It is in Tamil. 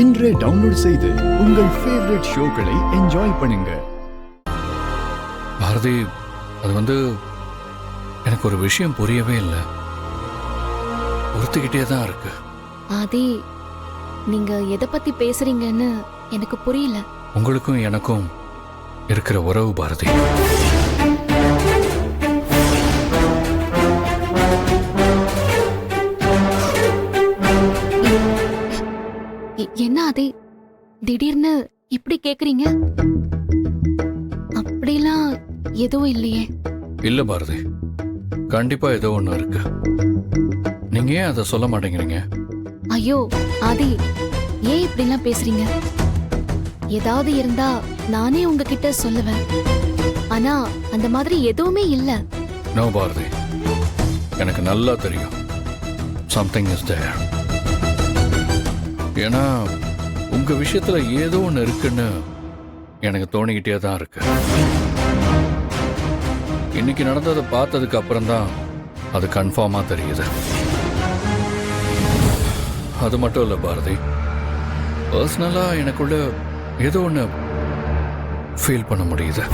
இன்றே டவுன்லோட் செய்து உங்கள் ஃபேவரட் ஷோக்களை என்ஜாய் பண்ணுங்க. பாரதி, அது எனக்கு ஒரு விஷயம் புரியவே இல்லை. ஒருத்திக்கிட்டே தான் இருக்கு. ஆதி, நீங்க எதை பத்தி பேசுறீங்கன்னு எனக்கு புரியல. உங்களுக்கும் எனக்கும் இருக்கிற உறவு பாரதி. என்ன ஆதி, திடீர்னு இப்படி கேக்குறீங்க? அப்படிலாம் எதுவும் இல்லையே. இல்ல பாரதி, கண்டிப்பா ஏதோ ஒண்ணு இருக்கு. நீங்க ஏன் அதை சொல்ல மாட்டேங்கிறீங்க? ஐயோ ஆதி, ஏன் இப்படிலாம் பேசுறீங்க? ஏதாவது இருந்தா நானே உங்ககிட்ட சொல்லுவேன். ஆனா அந்த மாதிரி எதுவுமே இல்ல. நோ பாரதி, எனக்கு நல்லா தெரியும் something is there. ஏன்னா உங்க விஷயத்துல ஏதோ ஒண்ணு இருக்குன்னு எனக்கு தோணிக்கிட்டே தான் இருக்கு. இன்னைக்கு நடந்ததை பார்த்ததுக்கு அப்புறம் தான் அது கன்ஃபார்மா தெரியுது. அது மட்டும் இல்ல பாரதி, பர்சனலா எனக்குள்ள ஏதோ ஒண்ணு ஃபீல் பண்ண முடியுது.